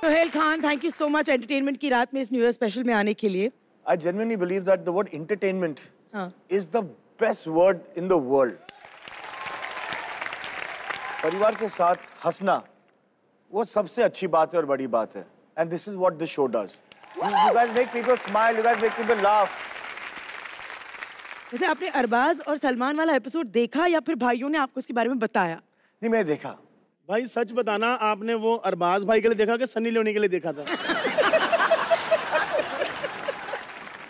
Sohail Khan, thank you so much entertainment की रात में इस न्यू ईयर स्पेशल में आने के लिए। I genuinely believe that the word entertainment is the best word in the world. परिवार के साथ हंसना वो सबसे अच्छी बात है और बड़ी बात है। And this is what this show does. You guys make people smile, you guys make people laugh. वैसे आपने अरबाज और सलमान वाला एपिसोड देखा या फिर भाइयों ने आपको इसके बारे में बताया? नहीं, मैं देखा। भाई सच बताना, आपने वो अरबाज भाई के लिए देखा कि सनी लियोनी के लिए देखा था?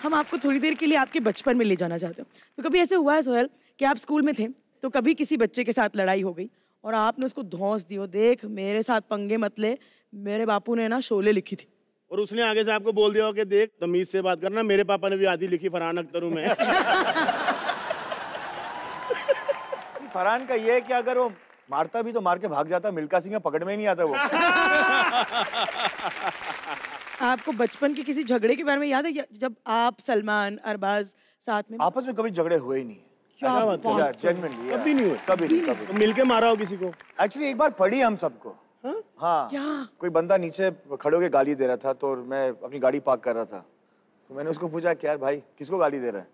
हम आपको थोड़ी देर के लिए आपके बचपन में ले जाना चाहते हैं। तो कभी ऐसे हुआ है सोहेल कि आप स्कूल में थे तो कभी किसी बच्चे के साथ लड़ाई हो गई और आपने उसको धौंस दी हो, देख मेरे साथ पंगे मत ले, मेरे बापू ने ना शोले लिखी थी, और उसने आगे से आपको बोल दिया हो कि देख तमीज से बात करना, मेरे पापा ने भी आधी लिखी फरहान अख्तर हूं मैं। फरहान का ये है कि अगर वो मारता भी तो मार के भाग जाता, मिल्खा सिंह पकड़ में ही नहीं आता वो। आपको बचपन के किसी झगड़े के बारे में याद है जब आप सलमान अरबाज साथ में? आपस में कभी झगड़े हुए ही नहीं। क्या बात है? जेन्युइनली कभी नहीं हुए? कभी नहीं। मिलके मारा हो किसी को? एक्चुअली एक बार पड़ी हम सबको। हाँ, क्या? कोई बंदा नीचे खड़े होके गाली दे रहा था तो मैं अपनी गाड़ी पार्क कर रहा था, तो मैंने उसको पूछा कि यार भाई किसको गाली दे रहा है?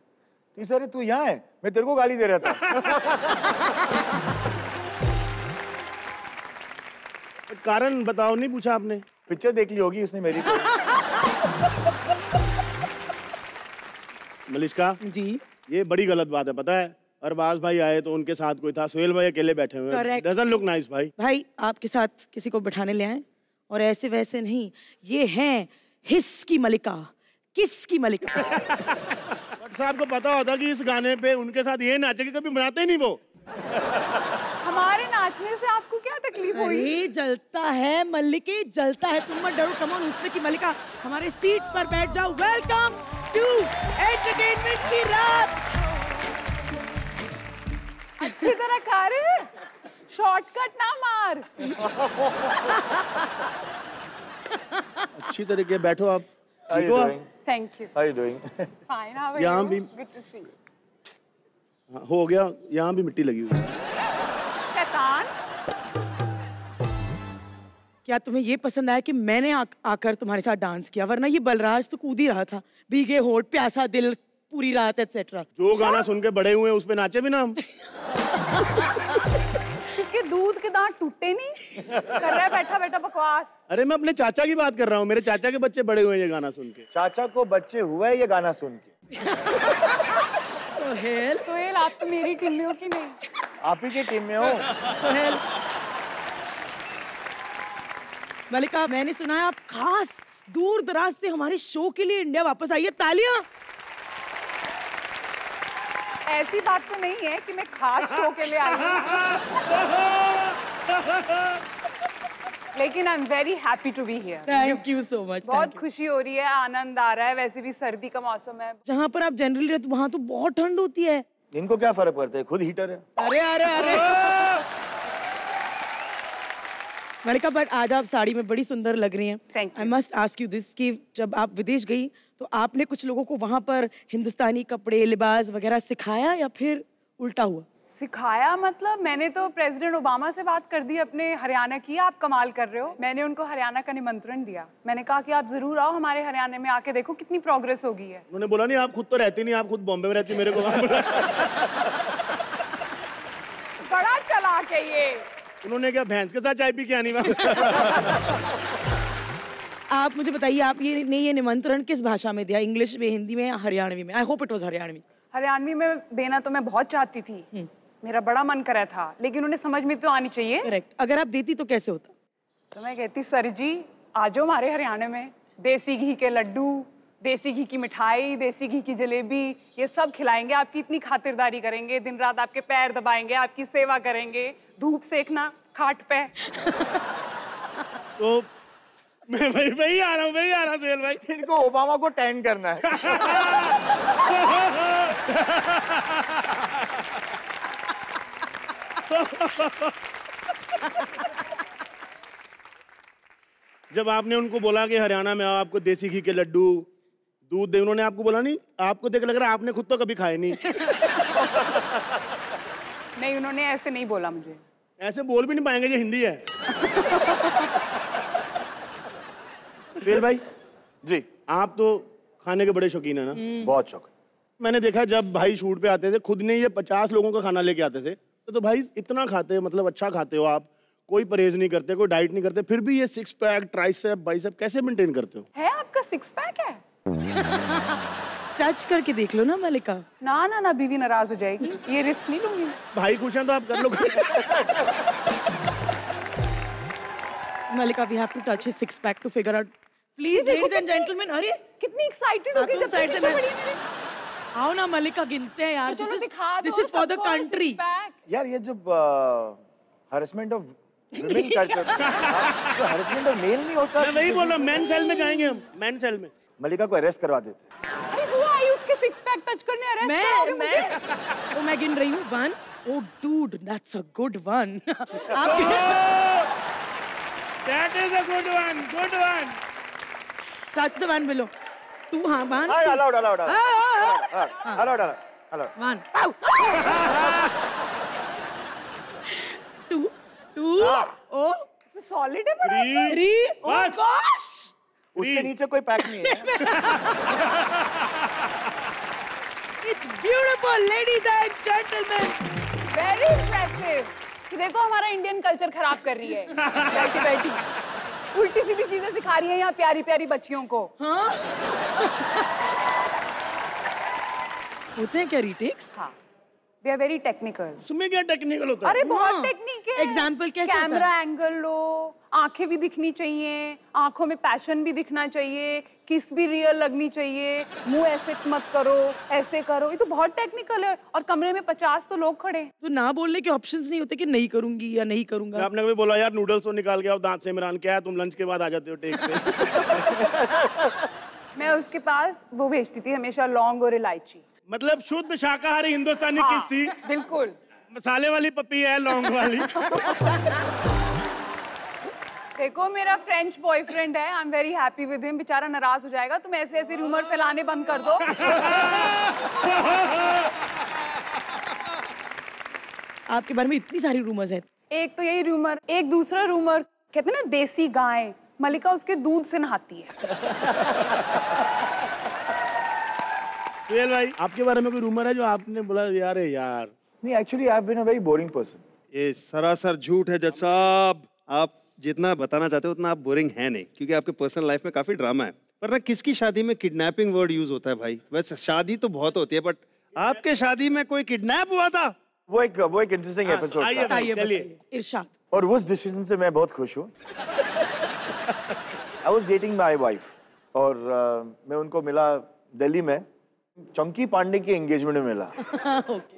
तो सर तू यहाँ है, मैं तेरे को गाली दे रहा था। कारण बताओ, नहीं पूछा आपने? पिक्चर देख ली होगी उसने मेरी। मलिश्का जी, ये बड़ी गलत बात है, पता है? अरबाज भाई आए तो उनके साथ कोई था, सोहेल भाई अकेले बैठे हुए हैं। डजंट लुक नाइस भाई। भाई आपके साथ किसी को बिठाने ले आए और ऐसे वैसे नहीं, ये हैं हिस की मलिका, किस की मलिका। बट साहब को पता होता कि इस गाने पे उनके साथ ये नाचेगी, कभी बनाते ही नहीं वो। हमारे नाचने से आपको क्या तकलीफ हुई? अरे जलता है मल्लिके, जलता है, तुम मत डरो। कम ऑन हुस्न की मलिका, हमारे सीट पर बैठ जाओ। वेलकम टू एंटरटेनमेंट की रात। अच्छी तरह खा रहे हैं, शॉर्टकट ना मार। अच्छी तरीके बैठो आप। How you doing? Thank you. How you doing? Fine, how are यहाँ you? भी Good to see you. हो गया, यहाँ भी मिट्टी लगी हुई है। शैतान। क्या तुम्हें ये पसंद आया कि मैंने आकर तुम्हारे साथ डांस किया? वरना ये बलराज तो कूद ही रहा था, भीगे होठ, प्यासा दिल, पूरी रात एटसेट्रा। जो गाना सुन के बड़े हुए उस पे नाचे भी ना हम। इसके दूध के दांत टूटे नहीं? कर रहा है बैठा बैठा बकवास। अरे मैं अपने चाचा की बात कर रहा हूँ, मेरे चाचा के बच्चे बड़े हुए हैं ये गाना सुन के। चाचा को बच्चे हुए ये गाना सुन के। सोहेल, सोहेल आप तो मेरी टीम में हो कि नहीं? आप ही की टीम में हो। सोहेल, मलिका मैंने सुना है आप खास दूर दराज से हमारे शो के लिए इंडिया वापस आई है, तालियां। ऐसी बात तो नहीं है कि मैं खास शो के लिए आई हूँ, लेकिन I am very happy to be here. Thank you so much. बहुत खुशी हो रही है, आनंद आ रहा है। वैसे भी सर्दी का मौसम है। जहाँ पर आप जनरली रहते वहाँ तो बहुत ठंड होती है। इनको क्या फर्क पड़ता है, खुद हीटर है। अरे अरे अरे मलिका, बट आज आप साड़ी में बड़ी सुंदर लग रही हैं। Thank you. I must ask you this कि जब आप विदेश गई तो आपने कुछ लोगों को वहाँ पर हिंदुस्तानी कपड़े, लिबास वगैरह सिखाया या फिर उल्टा हुआ? सिखाया मतलब मैंने तो प्रेसिडेंट ओबामा से बात कर दी अपने हरियाणा की। आप कमाल कर रहे हो। मैंने उनको हरियाणा का निमंत्रण दिया। मैंने कहा कि आप जरूर आओ हमारे हरियाणा में, आके देखो कितनी प्रोग्रेस हो गई है। उन्होंने बोला नहीं आप खुद तो रहती नहीं, आप खुद बॉम्बे में रहती, मेरे को बड़ा चालाक है ये। उन्होंने क्या भैंस के साथ चाय पी के आनी? आप मुझे बताइए, आप ये निमंत्रण किस भाषा में दिया? इंग्लिश में, हिंदी में या हरियाणवी में? I hope it was Haryanvi. Haryanvi में देना तो मैं बहुत चाहती थी, मेरा बड़ा मन कर रहा था, लेकिन उन्हें समझ में तो आनी चाहिए। करेक्ट। अगर आप देती तो कैसे होता? तो मैं कहती सर जी आ जाओ हमारे हरियाणा में, देसी घी के लड्डू, देसी घी की मिठाई, देसी घी की जलेबी, ये सब खिलाएंगे, आपकी इतनी खातिरदारी करेंगे, दिन रात आपके पैर दबाएंगे, आपकी सेवा करेंगे, धूप सेकना खाट पे। तो मैं वही आ रहा हूँ सोहेल भाई। इनको ओबामा को टैन करना है। जब आपने उनको बोला कि हरियाणा में आओ, आपको देसी घी के लड्डू, दूध दे, उन्होंने आपको बोला नहीं? आपको देख लग रहा है आपने खुद तो कभी खाए नहीं। नहीं, उन्होंने ऐसे नहीं बोला मुझे। ऐसे बोल भी नहीं पाएंगे, ये हिंदी है। सुहेल भाई जी, आप तो खाने के बड़े शौकीन है ना? बहुत शौक है। मैंने देखा जब भाई शूट पे आते थे खुद ने ये 50 लोगों का खाना लेके आते थे, तो भाई इतना खाते, मतलब अच्छा खाते हो आप, कोई परहेज नहीं करते, कोई डाइट नहीं करते, फिर भी ये 6 पैक ट्राइसेप बाइसेप कैसे मेंटेन करते हो? है आपका 6 पैक है? टच करके देख लो ना मलिका। ना ना ना, बीवी नाराज हो जाएगी, ये रिस्क नहीं लूंगी। भाई खुश हैं तो आप कर लो। Malika, we have to touch his 6 pack to figure out. Please ladies and gentleman. अरे कितनी एक्साइटेड हो गई जब साइड से से पीछे मैं- पड़ी मेरे। आओ ना मलिका, गिनते हैं यार। तो चलो दिखा दो दिस इज फॉर द सबको और कंट्री। 6 पैक। यार ये जब harassment of women culture, harassment of male नहीं होता। मैं वही बोल रहा हूँ, मेन सेल में जाएंगे हम, मेन सेल में। मलिका को अरेस्ट करवा देते। अरे वो आई उठ के 6 पैक टच करने अरेस्ट करोगे मुझे? तो मैं गिन रही हूँ 1। Oh dude, that's a good one. That is a good one, good one. Touch the one below. 2, हाँ 1. allowed. Allowed. Allowed. 1. 2. Oh. Solid है बड़ा। 3. Oh बस। gosh. उससे नीचे कोई पैक नहीं है। It's beautiful, ladies and gentlemen. Very impressive. कि देखो हमारा इंडियन कल्चर खराब कर रही है बैठी बैठी, उल्टी सीधी चीजें सिखा रही है यहाँ प्यारी प्यारी बच्चियों को। हाँ? होते हैं क्या रीटेक्स? हाँ, दे आर वेरी टेक्निकल। उसमें क्या टेक्निकल होता है? अरे बहुत हाँ। टेक्निक है। Example कैसे होता है? कैमरा एंगल लो, आंखें भी दिखनी चाहिए, आंखों में पैशन भी दिखना चाहिए, किस भी रियल लगनी चाहिए, मुंह ऐसे मत करो, ऐसे करो, ये तो बहुत टेक्निकल है। और कमरे में 50 तो लोग खड़े। तो ना बोलने के ऑप्शंस नहीं होते कि नहीं करूंगी या नहीं करूंगा? आपने कभी बोला यार नूडल्स तो निकाल के आओ दांत से, इमरान क्या है तुम लंच के बाद आ जाते हो टेक पे? मैं उसके पास वो भेजती थी हमेशा लौंग और इलायची। मतलब शुद्ध शाकाहारी हिंदुस्तानी हाँ, किस थी? बिल्कुल। मसाले वाली पप्पी है, लौंग वाली। देखो मेरा फ्रेंच बॉयफ्रेंड है, आई am very happy with him. बेचारा नाराज हो जाएगा, तुम ऐसे ऐसे रूमर फैलाने बंद कर दो। आपके बारे में इतनी सारी रूमर्स हैं। एक तो यही रूमर, एक दूसरा रूमर कहते हैं ना देसी गाय, मलिका उसके दूध से नहाती है। सुहेल भाई आपके बारे में कोई रूमर है जो आपने बोला यार यार? नहीं, actually I have been a very boring person. ये सरासर झूठ है जज साहब। आप जितना बताना चाहते हो उतना आप बोरिंग है नहीं, क्योंकि आपके पर्सनल लाइफ में काफी ड्रामा है। पर ना किसकी शादी में किडनैपिंग वर्ड यूज होता है भाई? वैसे शादी तो बहुत होती है, बट आपके शादी में कोई किडनैप हुआ था? वो एक इंटरेस्टिंग एपिसोड आइए था भाई, चलिए। इरशाद। और उस डिसीजन से मैं बहुत खुश हूँ। I was dating my wife और मैं उनको मिला दिल्ली में, चंकी पांडे की एंगेजमेंट में मिला।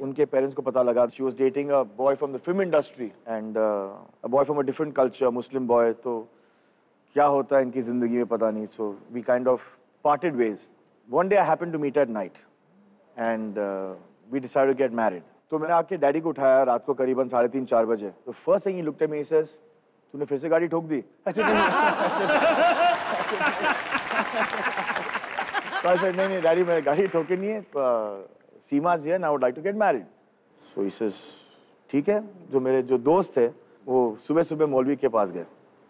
उनके पेरेंट्स को पता लगा she was dating a boy from the film industry and a boy from a different culture, Muslim boy. तो क्या होता है इनकी जिंदगी में पता नहीं। So we kind of parted ways. One day I happened to meet at night and we decided to get married. तो मैंने आके डैडी को उठाया रात को करीबन 3:30-4 बजे। तो first thing he looked at me, he says तूने फिर से गाड़ी ठोक दी? तो I said, नहीं डैडी मैंने गाड़ी ठोकी नहीं है, सीमा जी है ना, would like to get married. So he says ठीक है। जो मेरे जो दोस्त थे वो सुबह सुबह मौलवी के पास गए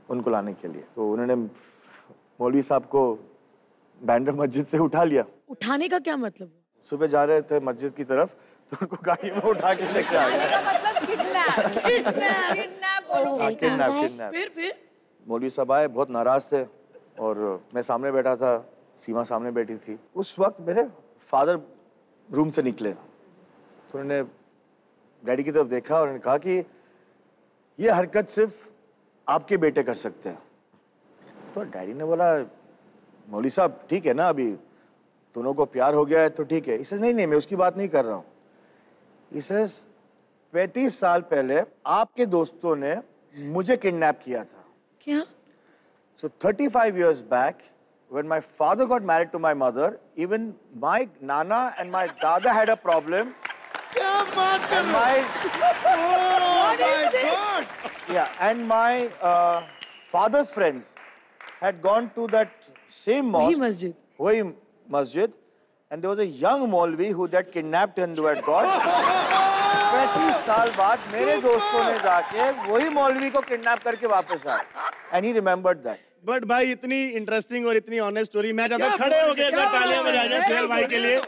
उनको लाने के लिए। तो उन्होंने मौलवी साहब को बैंड्रा मस्जिद से उठा लिया। उठाने का क्या मतलब? सुबह जा रहे थे मस्जिद की तरफ तो उनको गाड़ी में उठा के लेके आ गए। इसका मतलब किडनैप। किडनैप बोलो, किडनैप। फिर मौलवी साहब आए, बहुत नाराज थे और मैं सामने बैठा था, सीमा सामने बैठी थी। उस वक्त मेरे फादर रूम से निकले तो उन्होंने डैडी की तरफ देखा और उन्होंने कहा कि ये हरकत सिर्फ आपके बेटे कर सकते हैं। तो डैडी ने बोला मौलवी साहब ठीक है ना, अभी दोनों को प्यार हो गया है तो ठीक है। इसे नहीं मैं उसकी बात नहीं कर रहा हूँ। इसे 35 साल पहले आपके दोस्तों ने मुझे किडनैप किया था। क्या? So 35 years back, when my father got married to my mother, even my nana and my dada had a problem. क्या बात कर And रहे my हो? my God! and my father's friends had gone to that same वही mosque, मस्जिद। वही masjid, and there was a young Maulvi who that kidnapped and who had got. 35 साल बाद मेरे दोस्तों ने जाके वही मौलवी को किडनैप करके वापस आए। And he remembered that. But भाई इतनी इंटरेस्टिंग और इतनी ऑनेस्ट स्टोरी, मैं चाहता हूं खड़े हो गए तालियां बजाएं सुहेल भाई के लिए।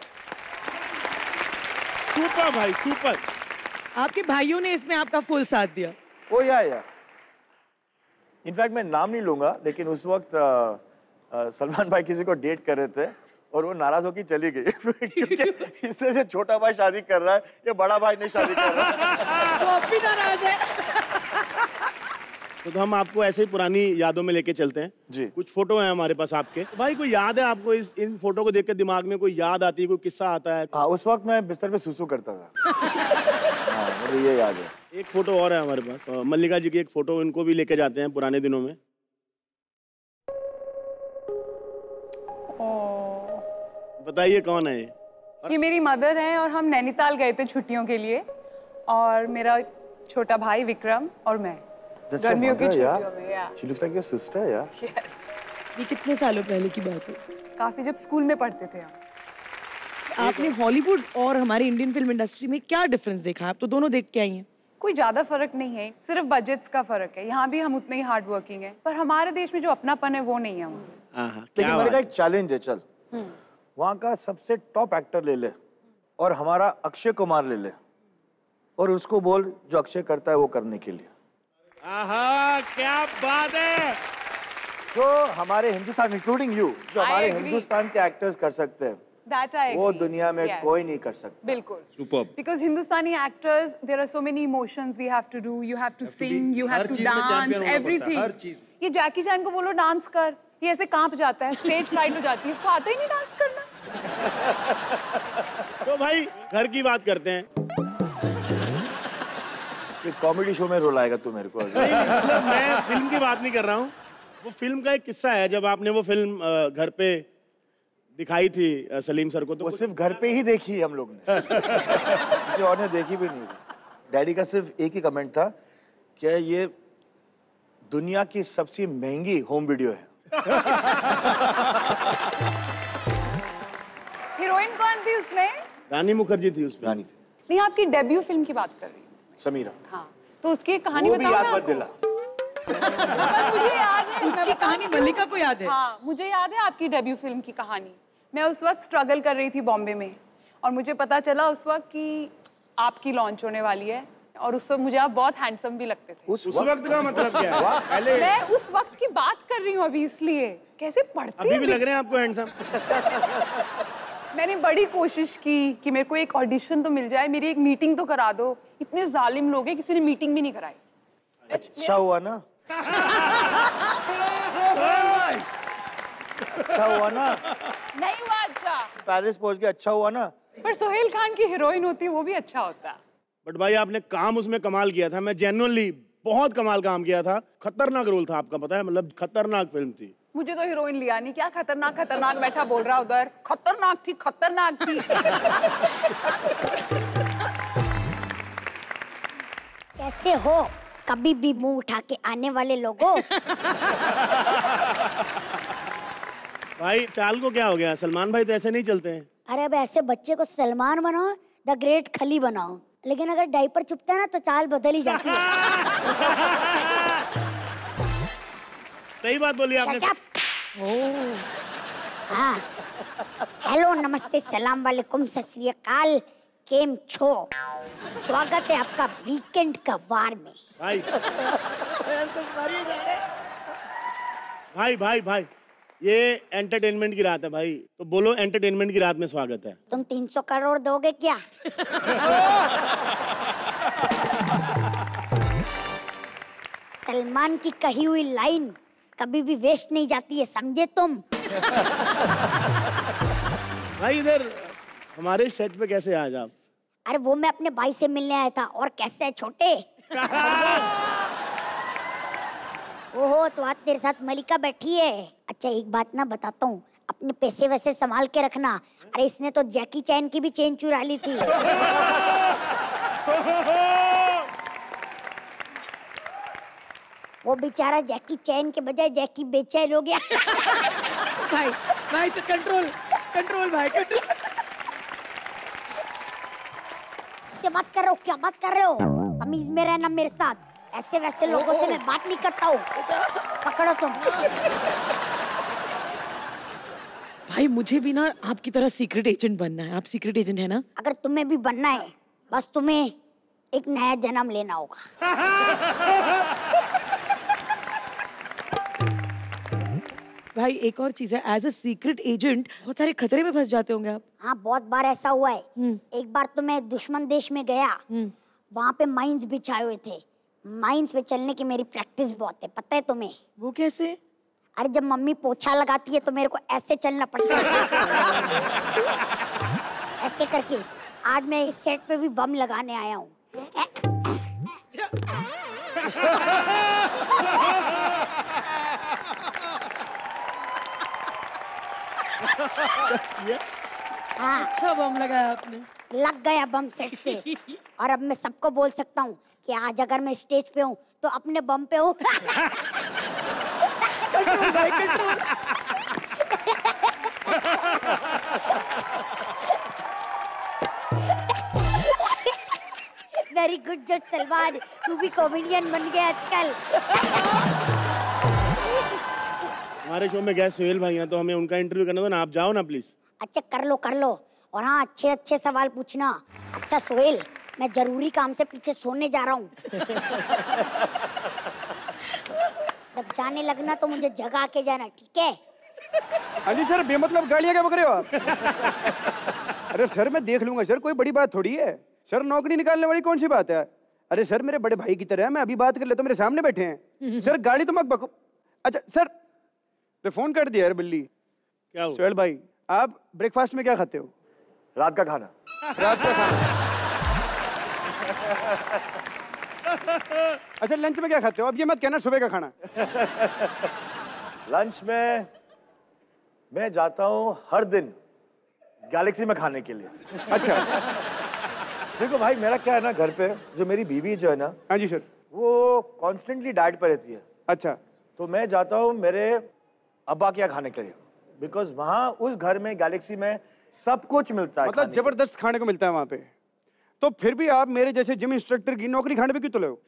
सुपर भाई सुपर। आपके भाइयों ने इसमें आपका फुल साथ दिया। ओ या इनफैक्ट मैं नाम नहीं लूंगा, लेकिन उस वक्त सलमान भाई किसी को डेट कर रहे थे और वो नाराज होकर चली गई क्योंकि इससे से छोटा भाई शादी कर रहा है, ये बड़ा भाई नहीं शादी कर रहा है। वो अब भी नाराज है। तो हम आपको ऐसे ही पुरानी यादों में लेके चलते हैं जी। कुछ फोटो हैं हमारे पास आपके। तो भाई कोई याद है आपको इन फोटो को देख के दिमाग में कोई याद आती है, कोई किस्सा आता है? हाँ, उस वक्त मैं बिस्तर पे सुसु करता था। हाँ, मुझे ये याद है। एक फोटो और है हमारे पास, मल्लिका जी की एक फोटो, इनको भी लेके जाते हैं पुराने दिनों में। बताइए कौन है ये मेरी मदर है और हम नैनीताल गए थे छुट्टियों के लिए, और मेरा छोटा भाई विक्रम और मैं गर्मियों की छुट्टियों में। She looks like your sister, yeah. Yes. ये कितने सालों पहले की बात है? काफी, जब स्कूल में पढ़ते थे हम। आपने हॉलीवुड और हमारी इंडियन फिल्म इंडस्ट्री में क्या डिफरेंस देखा? आप तो दोनों देख के आई हैं। कोई ज्यादा फर्क नहीं है, सिर्फ बजट्स का फर्क है। यहाँ भी हम उतने ही हार्ड वर्किंग है, पर हमारे देश में जो अपनापन है वो नहीं है वहाँ। लेकिन मेरे का एक चैलेंज है, चल वहाँ का सबसे टॉप एक्टर ले ले और हमारा अक्षय कुमार ले ले और उसको बोल जो अक्षय करता है वो करने के लिए। आहा, क्या बात है। जो हमारे हिंदुस्तान इंक्लूडिंग यू, जो हमारे हिंदुस्तान के एक्टर्स कर सकते हैं That I वो agree. दुनिया में Yes. कोई नहीं कर सकता। बिल्कुल। Superb. Because Hindustani actors, there are so many emotions we have to do. You have to sing, you have her to चीज में dance, champion होना पड़ता है, everything. हर चीज। ये जैकी चैन को बोलो डांस कर, ये ऐसे कांप जाता है, स्टेज फ्राइट हो जाती है, इसको आता ही नहीं डांस करना। तो भाई घर की बात करते हैं। कॉमेडी शो में रोल आएगा तू मेरे को। मतलब मैं फिल्म की बात नहीं कर रहा हूँ, वो फिल्म का एक किस्सा है जब आपने वो फिल्म घर पे दिखाई थी सलीम सर को। तो वो सिर्फ घर पे ही देखी हम लोग ने, किसी और ने देखी भी नहीं। डैडी का सिर्फ एक ही कमेंट था कि ये दुनिया की सबसे महंगी होम वीडियो है। हीरोइन कौन थी उसमें? रानी मुखर्जी थी उसमें। रानी थी। नहीं, आपकी डेब्यू फिल्म की बात कर रही हूँ। समीरा। हाँ, तो उसकी एक कहानी वो भी बताओ याद ना मत आपको। दिला। पर मुझे याद है, उसकी कहानी मल्लिका को याद है। हाँ, मुझे याद है आपकी डेब्यू फिल्म की कहानी। मैं उस वक्त स्ट्रगल कर रही थी बॉम्बे में, और मुझे पता चला उस वक्त कि आपकी लॉन्च होने वाली है, और उस वक्त मुझे आप बहुत हैंडसम भी लगते थे। उस वक्त का मतलब क्या है? पहले मैं उस वक्त की बात कर रही हूँ अभी, इसलिए कैसे पढ़ते अभी भी लग रहे हैं आपको हैंडसम। मैंने बड़ी कोशिश की कि मेरे को एक ऑडिशन तो मिल जाए, मेरी एक मीटिंग तो करा दो। इतने जालिम लोग हैं, किसी ने मीटिंग भी नहीं कराई। अच्छा हुआ ना, अच्छा हुआ ना, नहीं हुआ अच्छा। पेरिस पहुंच गया, अच्छा हुआ ना। पर सोहेल खान की हीरोइन होती वो भी अच्छा होता। बट भाई आपने काम उसमें कमाल किया था, मैं जेन्युइनली बहुत कमाल काम किया था। खतरनाक रोल था आपका, पता है, मतलब खतरनाक फिल्म थी। मुझे तो हीरोइन लिया नहीं, क्या खतरनाक खतरनाक बैठा बोल रहा उधर। खतरनाक थी, खतरनाक थी। कैसे हो कभी भी मुंह उठा के आने वाले लोगों। भाई चाल को क्या हो गया? सलमान भाई तो ऐसे नहीं चलते हैं। अरे अब ऐसे बच्चे को सलमान बनाओ, द ग्रेट खली बनाओ, लेकिन अगर डायपर चुपता है ना तो चाल बदल ही जाती है। सही बात बोली आपने। Shut up! हाँ, हेलो नमस्ते सलाम वालेकुम सत श्री अकाल, केम छो। स्वागत है आपका वीकेंड का वार में। भाई ये एंटरटेनमेंट की रात है भाई, तो बोलो एंटरटेनमेंट की रात में स्वागत है। तुम 300 करोड़ दोगे क्या? सलमान की कही हुई लाइन कभी भी वेस्ट नहीं जाती है, समझे तुम? भाई इधर हमारे सेट पे कैसे आज आप? अरे वो मैं अपने भाई से मिलने आया था। और कैसे है छोटे? ओहो, तो आज तेरे साथ मलिका बैठी है। अच्छा एक बात ना बताता हूँ, अपने पैसे वैसे संभाल के रखना। अरे इसने तो जैकी चैन की भी चेन चुरा ली थी। वो बेचारा जैकी चैन के बजाय जैकी बेचैन हो गया। भाई से कंट्रोल भाई, कंट्रोल। क्या बात कर रहे हो, क्या बात कर रहे हो? तमीज में रहना मेरे साथ। ऐसे वैसे लोगों से मैं बात नहीं करता हूँ। पकड़ो तुम। भाई मुझे भी ना आपकी तरह सीक्रेट एजेंट बनना है। आप सीक्रेट एजेंट है ना? अगर तुम्हें भी बनना है, बस तुम्हें एक नया जन्म लेना होगा। भाई एक और चीज है, एज अ सीक्रेट एजेंट बहुत सारे खतरे में फंस जाते होंगे आप। हाँ, बहुत बार ऐसा हुआ है। एक बार तो मैं दुश्मन देश में गया, वहाँ पे माइंस बिछाए हुए थे। माइंस पे चलने की मेरी प्रैक्टिस बहुत है, पता है तुम्हें? वो कैसे? अरे जब मम्मी पोछा लगाती है तो मेरे को ऐसे चलना पड़ता है। ऐसे करके आज मैं इस सेट पे भी बम लगाने आया हूँ। हाँ, अच्छा बम लगाया आपने। लग गया बम सेट पे। और अब मैं सबको बोल सकता हूँ कि आज अगर मैं स्टेज पे हूँ तो अपने बम पे हूँ। कंट्रोल भाई, कंट्रोल। वेरी गुड जज सलमान, तू भी कॉमेडियन बन गया आजकल। हमारे शो में गेस्ट सोहेल भाई हैं, तो हमें उनका इंटरव्यू करना था ना, आप जाओ ना प्लीज। अच्छा कर लो कर लो। और हाँ, अच्छे अच्छे सवाल पूछना। अच्छा सोहेल, मैं जरूरी काम से पीछे सोने जा रहा हूँ। जब जाने लगना तो मुझे जगा के जाना, ठीक है? हाँ जी सर, बेमतलब गालियाँ क्या बक रहे हो आप? अरे सर मैं देख लूंगा सर, कोई बड़ी बात थोड़ी है सर। नौकरी निकालने वाली कौन सी बात है? अरे सर मेरे बड़े भाई की तरह है, मैं अभी बात कर लेता हूँ, मेरे सामने बैठे हैं। सर गाड़ी तो मत बको। अच्छा सर, तो फोन कर दिया यार बिल्ली। क्या हुआ? सोहेल भाई, आप ब्रेकफास्ट में क्या खाते हो? रात का खाना। रात का खाना। अच्छा लंच में क्या खाते हो? अब ये मत कहना सुबह का खाना। लंच में मैं जाता हूँ हर दिन गैलेक्सी में खाने के लिए। अच्छा। देखो भाई, मेरा क्या है ना, घर पे जो मेरी बीवी जो है ना, हाँ जी सर। वो कॉन्स्टेंटली डाइट पे रहती है। अच्छा। तो मैं जाता हूँ मेरे अब्बा के यहाँ खाने के लिए, बिकॉज वहाँ उस घर में गैलेक्सी में सब कुछ मिलता है। मतलब जबरदस्त खाने को मिलता है वहाँ पे। तो फिर भी आप मेरे जैसे जिम इंस्ट्रक्टर की नौकरी खाने पे क्यों तुले हो?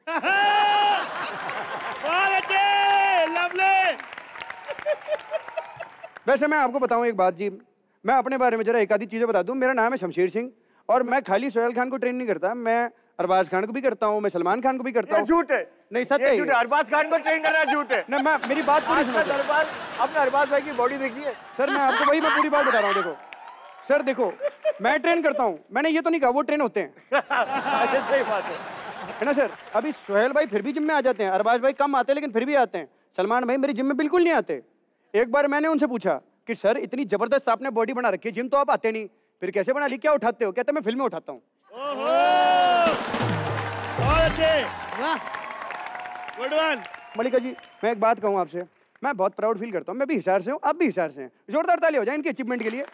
वैसे मैं आपको बताऊं एक बात जी, मैं अपने बारे में जरा एक आधी चीजें बता दूं। मेरा नाम है शमशेर सिंह और मैं खाली सोहेल खान को ट्रेन नहीं करता, मैं अरबाज खान को भी करता हूँ, मैं सलमान खान को भी करता हूँ। झूठ है। नहीं सच है। अरबाज खान को ट्रेन करना झूठ है। नहीं, मैं मेरी बात पूरी सुनो। आपने अरबाज भाई की बॉडी देखी है? सर मैं आपको वही मैं पूरी बात बता रहा हूँ। देखो सर, देखो मैं ट्रेन करता हूँ, मैंने ये तो नहीं कहा वो ट्रेन होते हैं। सही बात है ना सर? अभी सोहेल भाई फिर भी जिम में आ जाते हैं, अरबाज भाई कम आते हैं लेकिन फिर भी आते हैं, सलमान भाई मेरी जिम में बिल्कुल नहीं आते। एक बार मैंने उनसे पूछा कि सर इतनी जबरदस्त आपने बॉडी बना रखी है, जिम तो आप आते नहीं, फिर कैसे बना ली, क्या उठाते हो? कहते मैं फिल्में उठाता हूँ। Good one. मलिका जी मैं एक बात कहूँ आपसे, मैं बहुत प्राउड फील करता हूँ। मैं भी हिसार से हूँ, आप भी हिसार से हैं। जोरदार ताली हो जाए इनके अचीवमेंट के लिए।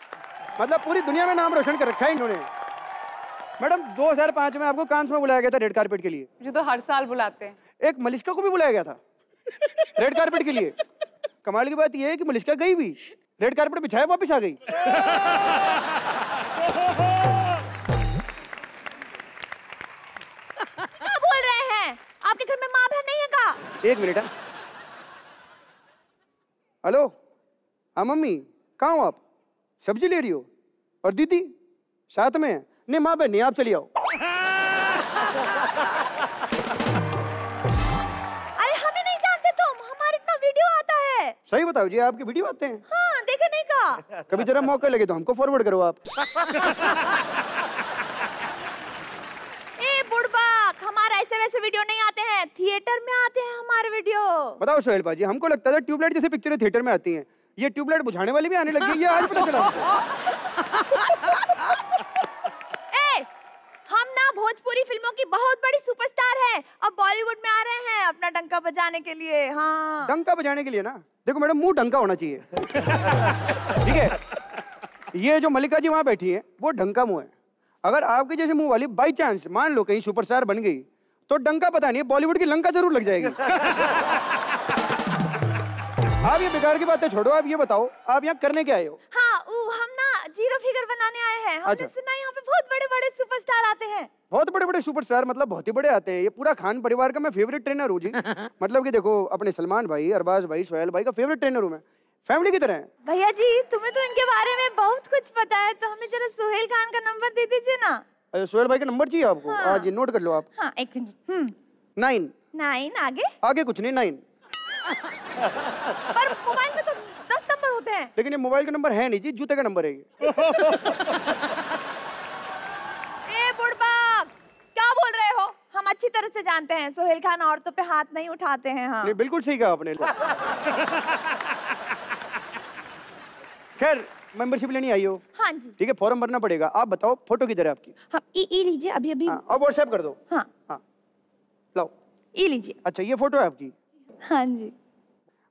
मतलब पूरी दुनिया में नाम रोशन कर रखा है इन्होंने। मैडम 2005 में आपको कांस में बुलाया गया था रेड कारपेट के लिए। मुझे तो हर साल बुलाते हैं। एक मलिका को भी बुलाया गया था रेड कारपेट के लिए। कमाल की बात यह है कि मलिका गई भी, रेड कारपेट बिछाया, वापस आ गई। क्या बोल रहे हैं? आपके घर में माँ बहन नहीं है का? एक मिनट। हेलो, हाँ मम्मी कहाँ हो आप? सब्जी ले रही हो? और दीदी साथ में है? नहीं माँ बहन नहीं, आप चलिए आओ। अरे हमें नहीं जानते तुम, हमारे इतना वीडियो आता है। सही बताओ जी, आपके वीडियो आते हैं? हाँ, देखे नहीं का? कभी जरा मौका लगे तो हमको फॉरवर्ड करो आप। ए बुड़बक, हमारा ऐसे वैसे वीडियो नहीं आते हैं, थिएटर में आते हैं हमारे वीडियो। बताओ सोहेल पाजी, हमको लगता था ट्यूबलाइट जैसे पिक्चरें थिएटर में आती हैं, ये ट्यूबलाइट बुझाने वाली भी आने लगी है, ये आज पता चला। ए, हम ना भोजपुरी फिल्मों की बहुत बड़ी सुपरस्टार हैं, अब बॉलीवुड में आ रहे हैं अपना डंका बजाने के लिए। हाँ, डंका बजाने के लिए ना? देखो मैडम, मुंह डंका होना चाहिए। ठीक है, ये जो मलिका जी वहां बैठी है वो डंका मुंह है। अगर आपके जैसे मुंह वाली बाई चांस मान लो कहीं सुपरस्टार बन गई तो डंका पता नहीं, बॉलीवुड की लंका जरूर लग जाएगी। आप ये बेकार की बातें छोड़ो, आप ये बताओ आप यहाँ करने क्या आए हो? हाँ, हम ना जीरो फिगर बनाने आए हैं। हमने अच्छा। सुना यहाँ पे बहुत बड़े बड़े सुपरस्टार आते हैं। बहुत बड़े बड़े सुपरस्टार मतलब बहुत ही बड़े आते हैं। ये पूरा खान परिवार का मैं फेवरेट ट्रेनर हूँ जी। मतलब कि देखो अपने सलमान भाई, अरबाज भाई, सोहेल भाई का फेवरेट ट्रेनर हूँ मैं, फैमिली की तरह है। भैया जी तुम्हें तो इनके बारे में बहुत कुछ पता है, तो हमें जरा सोहेल खान का नंबर दे दीजिए ना। सोहेल भाई का नंबर चाहिए आपको? हाँ। जी नोट कर लो आप। हाँ एक मिनट। 9। 9 आगे? आगे कुछ नहीं, 9। पर मोबाइल में तो 10 नंबर होते हैं। लेकिन ये मोबाइल का नंबर है नहीं जी, जूते का नंबर है ये। ए बुड़बक, क्या बोल रहे हो? हम अच्छी तरह से जानते हैं सोहेल खान औरतों पे हाथ नहीं उठाते हैं। हाँ नहीं बिल्कुल सही कहा आपने। खैर मेंबरशिप लेनी आई हो? हाँ जी। ठीक है, फॉर्म भरना पड़ेगा। आप बताओ फोटो किधर है आपकी? हाँ ई लीजिए अभी अभी। हाँ, अब व्हाट्सएप कर दो। हाँ हाँ लाओ। ई लीजिए। अच्छा ये फोटो है आपकी? हाँ जी।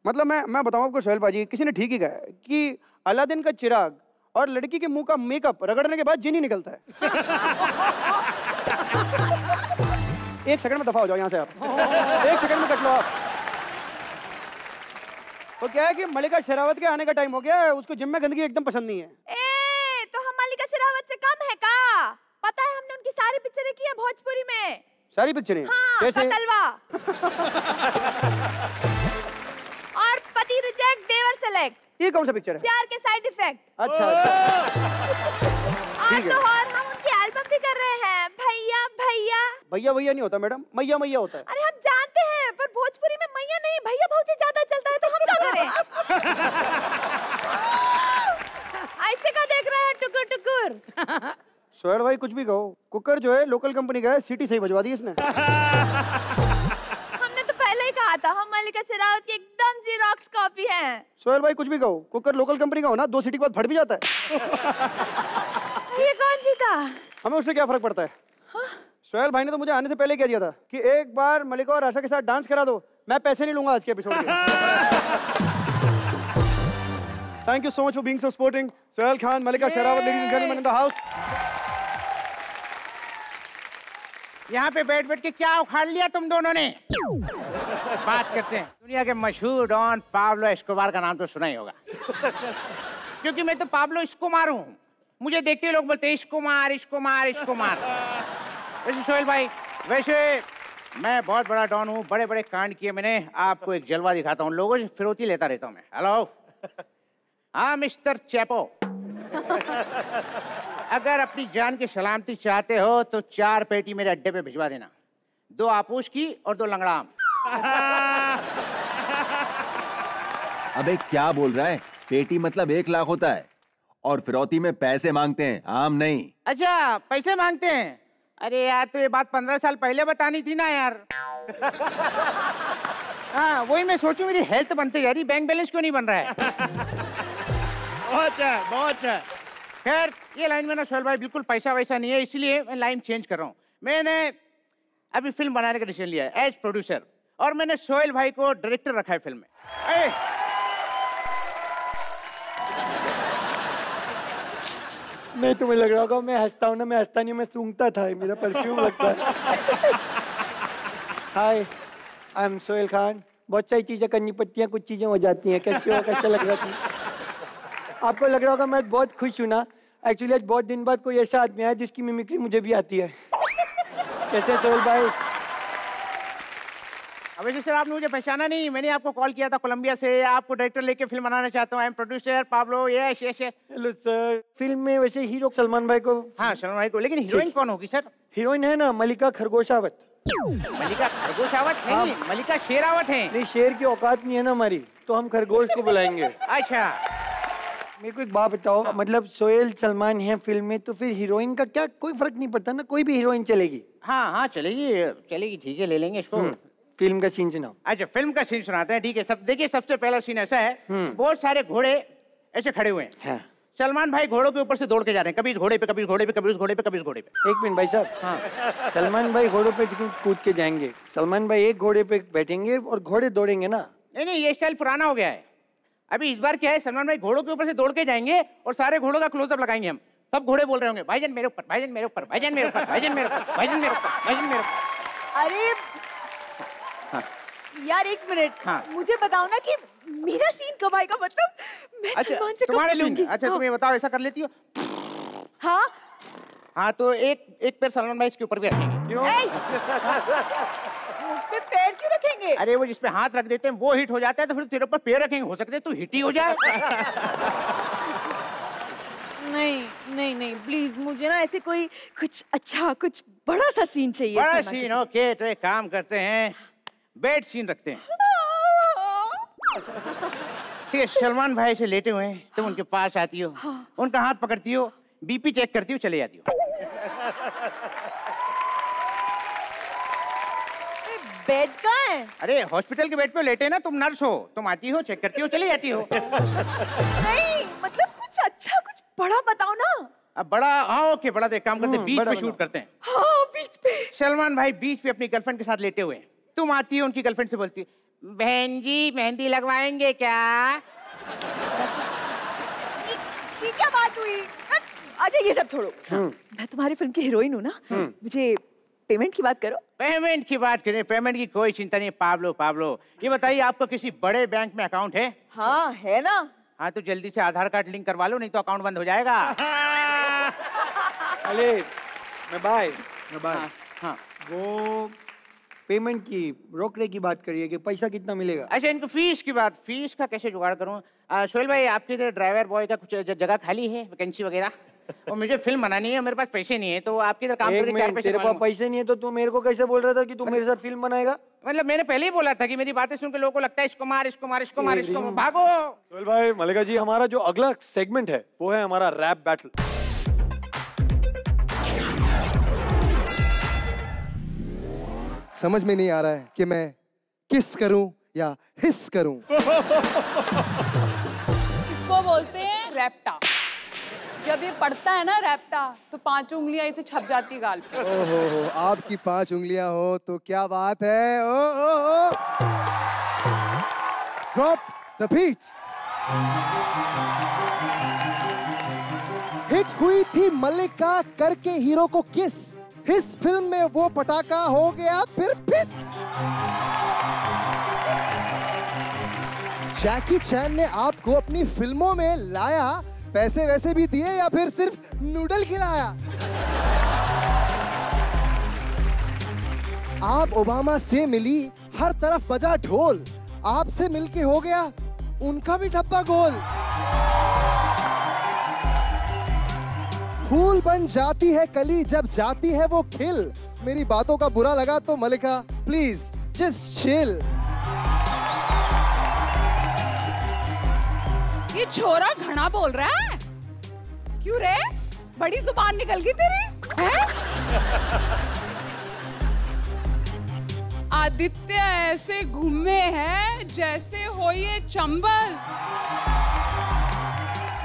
मतलब मैं बताऊं आपको सोहेल बाजी, किसी ने ठीक ही कहा है कि अलादीन का चिराग और लड़की के मुंह का मेकअप रगड़ने के बाद जिन ही निकलता है। एक सेकंड में दफा हो जाओ यहाँ से आप। एक सेकंड में कट लो आप। तो क्या है कि मलिका शेरावत के आने का टाइम हो गया है, उसको जिम में गंदगी एकदम पसंद नहीं है। ए तो हम मलिका शेरावत से कम है का? पता है हमने उनकी सारी पिक्चरें की हैं भोजपुरी में। सारी पिक्चरें? हाँ, कैसे? कतलवा और पति रिजेक्ट देवर सेलेक्ट। ये कौन सा पिक्चर है? प्यार के साइड इफेक्ट। अच्छा और तो और हम उनकी एल्बम भी कर रहे हैं। भैया भैया। भैया भैया नहीं होता मैडम, मैया मैया होता है। अरे हम जानते हैं पर भोजपुरी में मैया नहीं भैया भौजी ज्यादा चलता है, तो हम क्या करें? ऐसे का देख रहे हैं टुकुर टुकुर। सोहेल भाई कुछ भी कहो, कुकर जो है लोकल कंपनी का है, सीटी सही बजवा दी इसने। हमने तो पहले ही कहा था हम मलिका शेरावत की एकदम जीरोक्स कॉपी हैं। सोहेल भाई कुछ भी कहो, कुकर लोकल कंपनी का हो ना, 2 सीटी के बाद फट भी जाता है। ये कौन जीता? हमें उससे क्या फर्क पड़ता है? सोहेल भाई ने तो मुझे आने से पहले कह दिया था कि एक बार मलिका और आशा के साथ डांस करा दो, मैं पैसे नहीं लूंगा आज के एपिसोड के। Thank you so much for being so sporting. Sohail Khan, Mallika Sherawat, ladies and gentleman in the house. यहाँ पे बैठ बैठ के क्या उखाड़ लिया तुम दोनों ने? बात करते हैं। दुनिया के मशहूर डॉन पाब्लो एस्कोबार का नाम तो सुना ही होगा, क्योंकि मैं तो पाब्लो इस्कोबार हूँ। मुझे देखते ही लोग बोलते हैं इस्कोबार इस्कोबार इस्कोबार। वैसे सोहेल भाई, वैसे मैं बहुत बड़ा डॉन हूँ, बड़े बड़े कांड किए मैंने। आपको एक जलवा दिखाता हूँ, लोगों से फिरौती लेता रहता हूँ मैं। हेलो, हाँ मिस्टर चैपो, अगर अपनी जान की सलामती चाहते हो तो 4 पेटी मेरे अड्डे पे भिजवा देना, 2 आपूस की और 2 लंगड़ाम। अबे क्या बोल रहा है? पेटी मतलब 1 लाख होता है और फिरौती में पैसे मांगते हैं, आम नहीं। अच्छा पैसे मांगते हैं? अरे यार तो ये बात 15 साल पहले बतानी थी ना यार। हाँ वही मैं सोचूं, मेरी हेल्थ बनते जा रही, बैंक बैलेंस क्यों नहीं बन रहा है? बहुत अच्छा है, बहुत अच्छा है। खैर ये लाइन में ना सोहेल भाई बिल्कुल पैसा वैसा नहीं है, इसलिए मैं लाइन चेंज कर रहा हूँ। मैंने अभी फिल्म बनाने का डिसीजन लिया है एज प्रोड्यूसर, और मैंने सोहेल भाई को डायरेक्टर रखा है फिल्म में। नहीं तुम्हें लग रहा होगा मैं हंसता हूँ ना, मैं हंसता नहीं, मैं सूंघता था, मेरा परफ्यूम लगता है। हाय, आई एम सोहेल खान। बहुत सारी चीज़ें करनी पड़ती हैं, कुछ चीज़ें हो जाती हैं। कैसे हो, कैसा लग रहा था? आपको लग रहा होगा मैं बहुत खुश हूँ ना। एक्चुअली आज बहुत दिन बाद कोई ऐसा आदमी आया जिसकी मिमिक्री मुझे भी आती है। कैसे सोहेल भाई? वैसे सर आपने मुझे पहचाना नहीं, मैंने आपको कॉल किया था कोलंबिया से, आपको डायरेक्टर लेके फिल्म बनाना चाहता हूँ। I am producer Pablo. Yes yes yes. Hello sir. Film में वैसे हीरो सलमान भाई को। हाँ सलमान भाई को, लेकिन हीरोइन कौन होगी सर? हीरोइन है ना मलिका खरगोशावत। मलिका खरगोशावत है नहीं, मलिका शेरावत है। नहीं, शेर की औकात नहीं है ना हमारी, तो हम खरगोश को बुलाएंगे। अच्छा मेरे को एक बात बताओ, मतलब सोहेल सलमान है फिल्म में, तो फिर हीरोइन का क्या कोई फर्क नहीं पड़ता ना? कोई भी हीरोइन चलेगी? हाँ हाँ चलेगी चलेगी, ठीक है ले लेंगे इसको। फिल्म का सीन सुनाओ। अच्छा फिल्म का सीन सुनाते हैं, ठीक है। सब देखिए, सबसे पहला सीन ऐसा है, बहुत सारे घोड़े ऐसे खड़े हुए हैं। हाँ। सलमान भाई घोड़ों के ऊपर से दौड़ के जा रहे हैं, कभी इस घोड़े पे, कभी इस घोड़े पे, कभी उस घोड़े पे, कभी इस घोड़े पे। 1 मिनट भाई साहब। हाँ। सलमान भाई घोड़ों पे कूद के जाएंगे, सलमान भाई एक घोड़े पे बैठेंगे और घोड़े दौड़ेंगे ना? नहीं नहीं, ये स्टाइल पुराना हो गया है। अभी इस बार क्या है, सलमान भाई घोड़ों के ऊपर से दौड़ के जाएंगे और सारे घोड़ों का क्लोजअप लगाएंगे हम। सब घोड़े बोल रहे होंगे भाईजान मेरे ऊपर, भाईजान मेरे ऊपर, भाईजान मेरे ऊपर, भाईजान मेरे ऊपर, भाईजान मेरे ऊपर, भाईजान मेरे ऊपर। अरे यार 1 मिनट, मुझे बताओ ना कि मेरा सीन कब आएगा? मतलब मैं सलमान से कब मिलूंगी? अच्छा तुम ये बताओ, ऐसा कर लेती हो? हाँ हाँ तो एक पैर सलमान भाई इसके ऊपर भी रखेंगे। क्यों? उस पे पैर क्यों रखेंगे? अरे वो जिसपे हाथ रख देते हैं वो हिट हो जाता है, तो फिर तेरे ऊपर पैर रखेंगे, हो सकता है तू हिट ही हो जाए। नहीं नहीं नहीं प्लीज, मुझे ना ऐसे कोई कुछ अच्छा कुछ बड़ा सा सीन चाहिए। बड़ा सीन? ओके, तो एक काम करते हैं, बेड सीन रखते हैं। ठीक है, सलमान भाई से लेटे हुए हैं, तुम उनके पास आती हो, उनका हाथ पकड़ती हो, बीपी चेक करती हो, चले जाती हो। बेड कहाँ है? अरे हॉस्पिटल के बेड पे लेटे ना, तुम नर्स हो, तुम आती हो, चेक करती हो, चली जाती हो। नहीं मतलब कुछ अच्छा कुछ बड़ा बताओ ना। अब बड़ा, हाँ ओके, बड़ा तो एक काम करते हैं, बीच पे शूट करते हैं। हाँ बीच पे। सलमान भाई बीच पे अपनी गर्लफ्रेंड के साथ लेटे हुए हैं, तुम आती हो, उनकी गर्लफ्रेंड से बोलती, बहन जी मेहंदी लगवाएंगे क्या? ये क्या बात हुई? अच्छा ये सब छोड़ो, मैं तुम्हारी फिल्म की हीरोइन हूँ ना, मुझे पेमेंट की बात करो। पेमेंट की बात करें, पेमेंट की कोई चिंता नहीं। पाब्लो ये बताइए, आपको किसी बड़े बैंक में अकाउंट है? हाँ है ना। हाँ तो जल्दी से आधार कार्ड लिंक करवा लो, नहीं तो अकाउंट बंद हो जाएगा। अरे मैं बाय हाँ वो पेमेंट की रोकने की बात करिए कि पैसा कितना मिलेगा। अच्छा इनको फीस की बात, फीस का कैसे जुगाड़ करूँ? सोहेल भाई आपके इधर ड्राइवर बॉय का कुछ जगह खाली है, वैकेंसी वगैरह? और मुझे फिल्म बनानी है, मेरे पास पैसे नहीं है, तो आपके इधर काम करके 4 पैसे। तेरे पास पैसे नहीं है तो तू मेरे को कैसे बोल रहा था कि तू मेरे साथ फिल्म बनाएगा? मतलब मैंने पहले ही बोला था कि मेरी बातें सुन के लोगों को लगता है इसको मार इसको मार इसको मार इसको मार, भागो। सोहेल भाई, मलिका जी, हमारा जो अगला सेगमेंट है वो है हमारा रैप बैटल। समझ में नहीं आ रहा है कि मैं किस करूं या हिस करूं। इसको बोलते हैं रैप्टा। जब ये पढ़ता है ना रैप्टा, तो 5 उंगलियां इसे छप जाती है गाल पे। ओहो, आपकी 5 उंगलियां हो तो क्या बात है। ओ ओ ओ ड्रॉप द बीट। हिट हुई थी मल्लिका करके हीरो को किस, इस फिल्म में वो पटाखा हो गया फिर फिस। जैकी चैन ने आपको अपनी फिल्मों में लाया, पैसे वैसे भी दिए या फिर सिर्फ नूडल खिलाया? आप ओबामा से मिली, हर तरफ बजा ढोल, आपसे मिलके हो गया उनका भी डब्बा गोल। फूल बन जाती है कली जब जाती है वो खिल। मेरी बातों का बुरा लगा तो मलिका प्लीज जस्ट चिल। ये छोरा घना बोल रहा है, क्यों रे? बड़ी जुबान निकल गई तेरी है? आदित्य ऐसे घूमे हैं जैसे हो ये चंबल।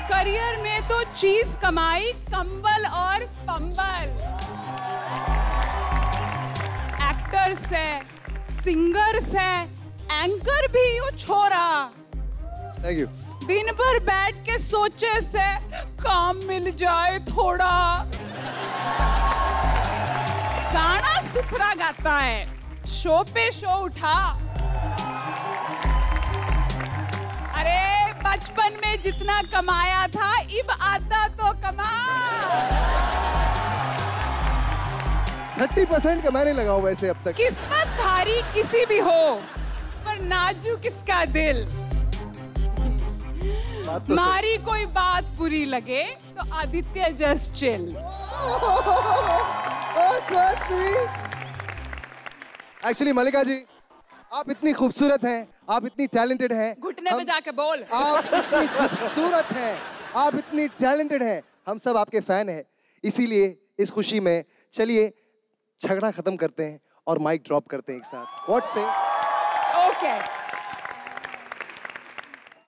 करियर में तो चीज कमाई, कंबल और पंबल। एक्टर्स है, सिंगर्स है, एंकर भी वो छोरा। Thank you. दिन भर बैठ के सोचे से काम मिल जाए थोड़ा। गाना सुथरा गाता है, शो पे शो उठा। अरे बचपन में जितना कमाया था अब आधा तो कमा। 30% का मैंने लगा हुआ वैसे अब तक। किस्मत भारी किसी भी हो, पर नाजुक किसका दिल। तो मारी कोई बात बुरी लगे तो आदित्य जस्ट चिल। एक्चुअली मलिका जी, आप इतनी खूबसूरत हैं, आप इतनी टैलेंटेड हैं। घुटने पे जाके बोल। आप इतनी खूबसूरत हैं, आप इतनी टैलेंटेड हैं, हम सब आपके फैन हैं। इसीलिए इस खुशी में चलिए झगड़ा खत्म करते हैं और माइक ड्रॉप करते हैं एक साथ। व्हाट से? ओके